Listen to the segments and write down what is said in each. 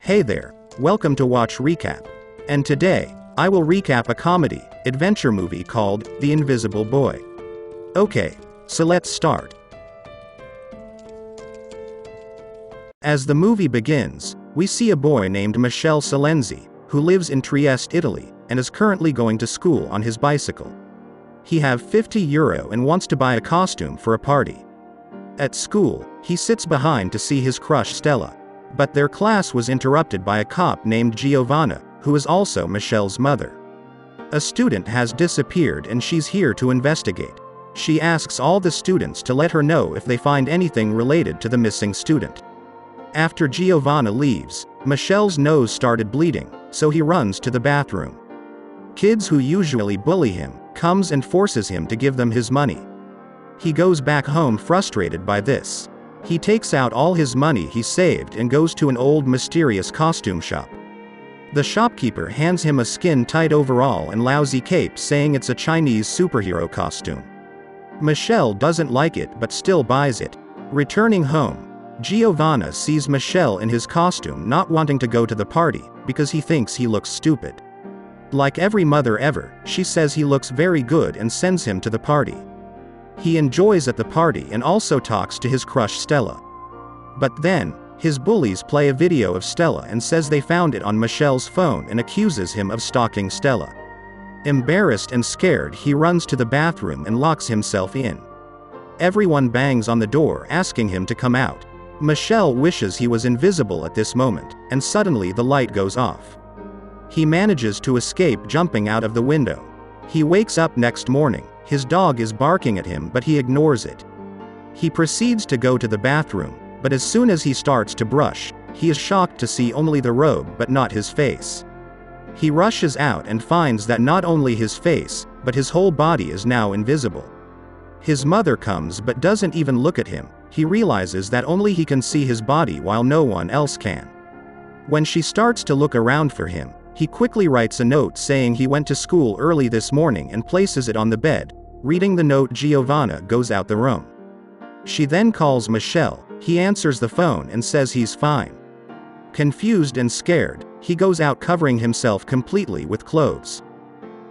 Hey there, welcome to Watch Recap. And today, I will recap a comedy, adventure movie called The Invisible Boy. Okay, so let's start. As the movie begins, we see a boy named Michele Salenzi, who lives in Trieste, Italy, and is currently going to school on his bicycle. He have €50 and wants to buy a costume for a party. At school, he sits behind to see his crush Stella. But their class was interrupted by a cop named Giovanna, who is also Michele's mother. A student has disappeared and she's here to investigate. She asks all the students to let her know if they find anything related to the missing student. After Giovanna leaves, Michele's nose started bleeding, so he runs to the bathroom. Kids who usually bully him, comes and forces him to give them his money. He goes back home frustrated by this. He takes out all his money he saved and goes to an old mysterious costume shop. The shopkeeper hands him a skin-tight overall and lousy cape saying it's a Chinese superhero costume. Michele doesn't like it but still buys it. Returning home, Giovanna sees Michele in his costume not wanting to go to the party, because he thinks he looks stupid. Like every mother ever, she says he looks very good and sends him to the party. He enjoys at the party and also talks to his crush Stella. But then, his bullies play a video of Stella and says they found it on Michele's phone and accuses him of stalking Stella. Embarrassed and scared, he runs to the bathroom and locks himself in. Everyone bangs on the door asking him to come out. Michele wishes he was invisible at this moment, and suddenly the light goes off. He manages to escape jumping out of the window. He wakes up next morning. His dog is barking at him but he ignores it. He proceeds to go to the bathroom, but as soon as he starts to brush, he is shocked to see only the robe but not his face. He rushes out and finds that not only his face, but his whole body is now invisible. His mother comes but doesn't even look at him. He realizes that only he can see his body while no one else can. When she starts to look around for him, he quickly writes a note saying he went to school early this morning and places it on the bed. Reading the note, Giovanna goes out the room. She then calls Michele. He answers the phone and says he's fine. Confused and scared, he goes out covering himself completely with clothes.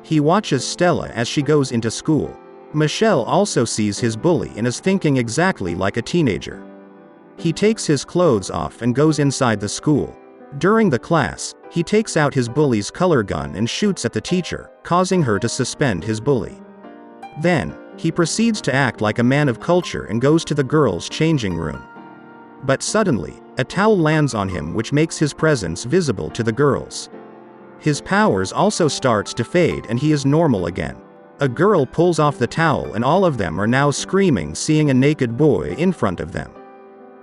He watches Stella as she goes into school. Michele also sees his bully and is thinking exactly like a teenager. He takes his clothes off and goes inside the school. During the class, he takes out his bully's color gun and shoots at the teacher, causing her to suspend his bully. Then, he proceeds to act like a man of culture and goes to the girls' changing room. But suddenly, a towel lands on him which makes his presence visible to the girls. His powers also starts to fade and he is normal again. A girl pulls off the towel and all of them are now screaming seeing a naked boy in front of them.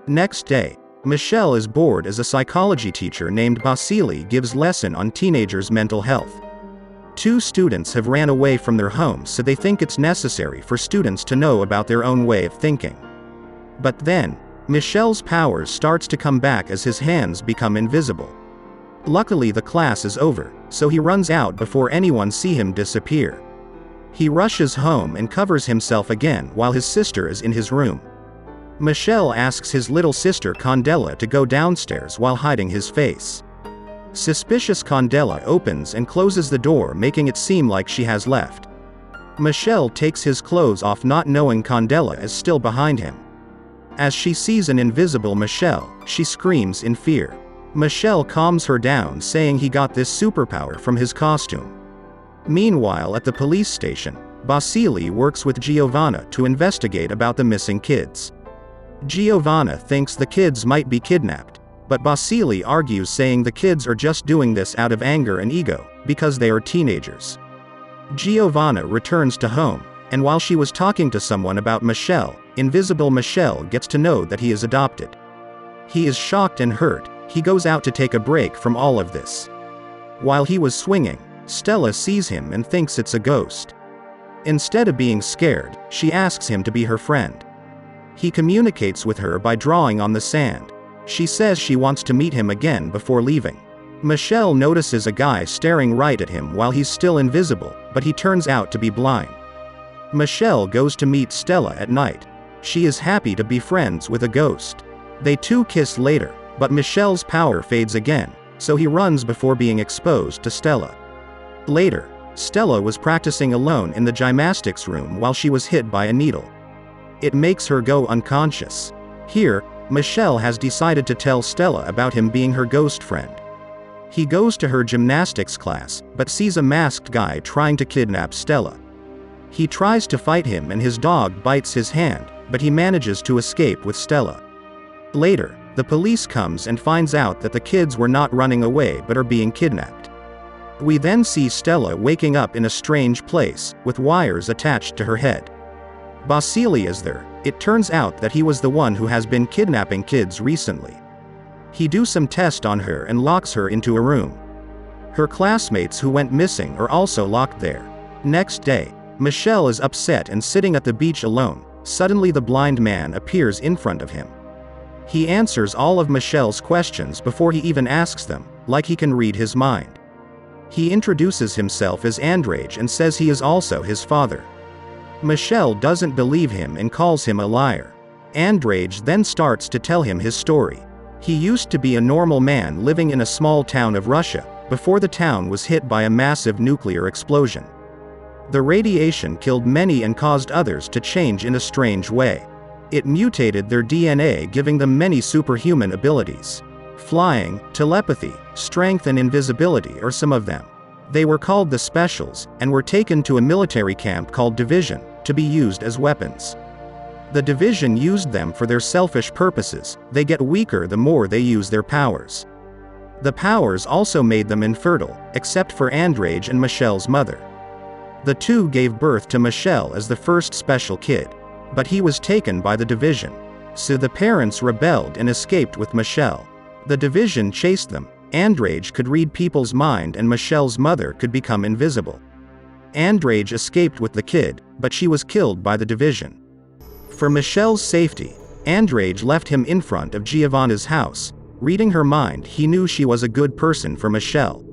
Next day, Michele is bored as a psychology teacher named Basili gives lesson on teenagers' mental health. 2 students have ran away from their homes so they think it's necessary for students to know about their own way of thinking. But then, Michele's powers starts to come back as his hands become invisible. Luckily the class is over, so he runs out before anyone see him disappear. He rushes home and covers himself again while his sister is in his room. Michele asks his little sister Condella to go downstairs while hiding his face. Suspicious Condella opens and closes the door making it seem like she has left. Michele takes his clothes off not knowing Condella is still behind him. As she sees an invisible Michele, she screams in fear. Michele calms her down saying he got this superpower from his costume. Meanwhile at the police station, Basili works with Giovanna to investigate about the missing kids. Giovanna thinks the kids might be kidnapped, but Basili argues saying the kids are just doing this out of anger and ego, because they are teenagers. Giovanna returns to home, and while she was talking to someone about Michele, invisible Michele gets to know that he is adopted. He is shocked and hurt. He goes out to take a break from all of this. While he was swinging, Stella sees him and thinks it's a ghost. Instead of being scared, she asks him to be her friend. He communicates with her by drawing on the sand. She says she wants to meet him again before leaving. Michele notices a guy staring right at him while he's still invisible, but he turns out to be blind. Michele goes to meet Stella at night. She is happy to be friends with a ghost. They two kiss later, but Michele's power fades again, so he runs before being exposed to Stella. Later, Stella was practicing alone in the gymnastics room while she was hit by a needle. It makes her go unconscious. Here, Michelle has decided to tell Stella about him being her ghost friend. He goes to her gymnastics class, but sees a masked guy trying to kidnap Stella. He tries to fight him and his dog bites his hand, but he manages to escape with Stella. Later, the police comes and finds out that the kids were not running away but are being kidnapped. We then see Stella waking up in a strange place, with wires attached to her head. Basili is there. It turns out that he was the one who has been kidnapping kids recently. He do some test on her and locks her into a room. Her classmates who went missing are also locked there. Next day, Michelle is upset and sitting at the beach alone. Suddenly the blind man appears in front of him. He answers all of Michelle's questions before he even asks them, like he can read his mind. He introduces himself as Andrage and says he is also his father. Michelle doesn't believe him and calls him a liar. Andrage then starts to tell him his story. He used to be a normal man living in a small town of Russia, before the town was hit by a massive nuclear explosion. The radiation killed many and caused others to change in a strange way. It mutated their DNA, giving them many superhuman abilities. Flying, telepathy, strength and invisibility are some of them. They were called the Specials, and were taken to a military camp called Division, to be used as weapons. The Division used them for their selfish purposes. They get weaker the more they use their powers. The powers also made them infertile, except for Andrage and Michelle's mother. The two gave birth to Michelle as the first special kid. But he was taken by the Division. So the parents rebelled and escaped with Michelle. The Division chased them. Andrage could read people's mind and Michelle's mother could become invisible. Andrage escaped with the kid, but she was killed by the Division. For Michelle's safety, Andrage left him in front of Giovanna's house. Reading her mind, he knew she was a good person for Michelle.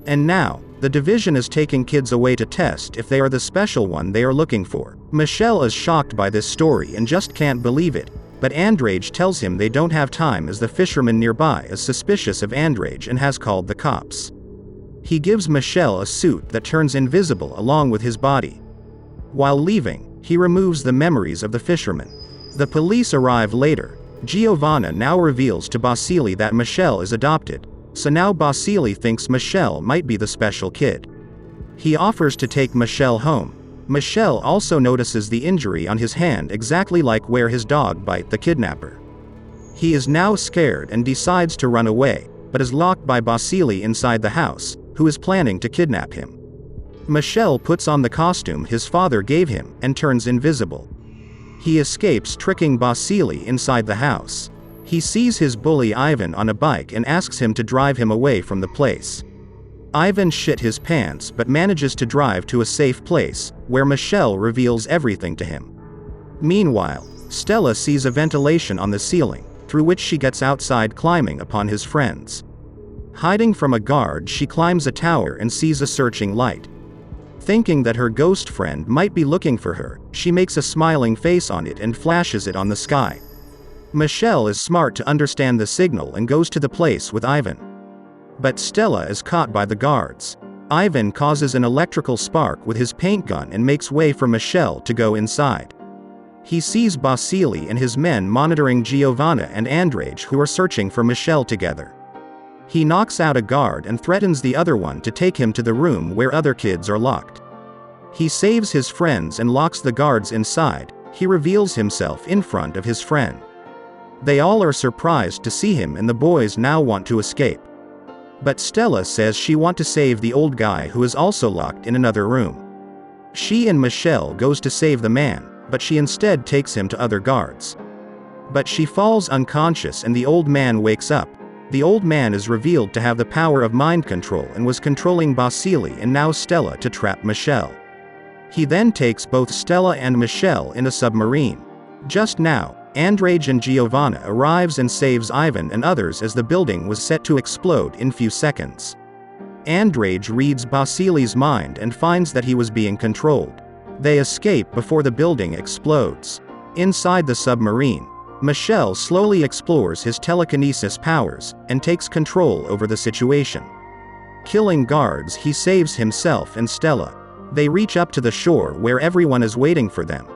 And now, the Division is taking kids away to test if they are the special one they are looking for. Michelle is shocked by this story and just can't believe it, but Andrage tells him they don't have time as the fisherman nearby is suspicious of Andrage and has called the cops. He gives Michelle a suit that turns invisible along with his body. While leaving, he removes the memories of the fisherman. The police arrive later. Giovanna now reveals to Basili that Michelle is adopted. So now Basili thinks Michelle might be the special kid. He offers to take Michelle home. Michelle also notices the injury on his hand exactly like where his dog bite the kidnapper. He is now scared and decides to run away, but is locked by Basili inside the house, who is planning to kidnap him. Michelle puts on the costume his father gave him and turns invisible. He escapes, tricking Basili inside the house. He sees his bully Ivan on a bike and asks him to drive him away from the place. Ivan shit his pants but manages to drive to a safe place, where Michelle reveals everything to him. Meanwhile, Stella sees a ventilation on the ceiling, through which she gets outside climbing upon his friends. Hiding from a guard, she climbs a tower and sees a searching light. Thinking that her ghost friend might be looking for her, she makes a smiling face on it and flashes it on the sky. Michelle is smart to understand the signal and goes to the place with Ivan. But Stella is caught by the guards. Ivan causes an electrical spark with his paint gun and makes way for Michelle to go inside. He sees Basili and his men monitoring Giovanna and Andrage, who are searching for Michelle together. He knocks out a guard and threatens the other one to take him to the room where other kids are locked. He saves his friends and locks the guards inside. He reveals himself in front of his friend. They all are surprised to see him and the boys now want to escape. But Stella says she wants to save the old guy who is also locked in another room. She and Michelle goes to save the man, but she instead takes him to other guards. But she falls unconscious and the old man wakes up. The old man is revealed to have the power of mind control and was controlling Basili and now Stella to trap Michelle. He then takes both Stella and Michelle in a submarine. Just now, Andrage and Giovanna arrives and saves Ivan and others as the building was set to explode in few seconds. Andrage reads Basili's mind and finds that he was being controlled. They escape before the building explodes. Inside the submarine, Michel slowly explores his telekinesis powers, and takes control over the situation. Killing guards, he saves himself and Stella. They reach up to the shore where everyone is waiting for them.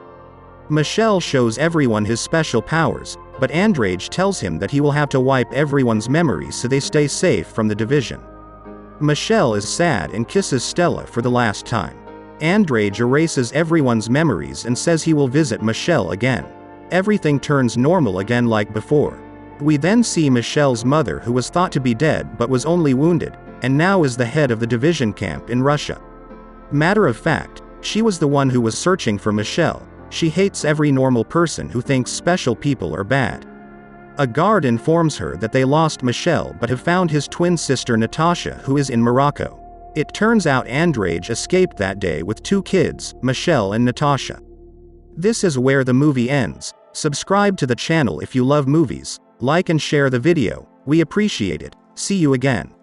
Michel shows everyone his special powers, but Andrade tells him that he will have to wipe everyone's memories so they stay safe from the division. Michel is sad and kisses Stella for the last time. Andrade erases everyone's memories and says he will visit Michel again. Everything turns normal again like before. We then see Michel's mother, who was thought to be dead but was only wounded, and now is the head of the division camp in Russia. Matter of fact, she was the one who was searching for Michel. She hates every normal person who thinks special people are bad. A guard informs her that they lost Michel but have found his twin sister Natasha, who is in Morocco. It turns out Andrade escaped that day with 2 kids, Michel and Natasha. This is where the movie ends. Subscribe to the channel if you love movies, like and share the video, we appreciate it. See you again.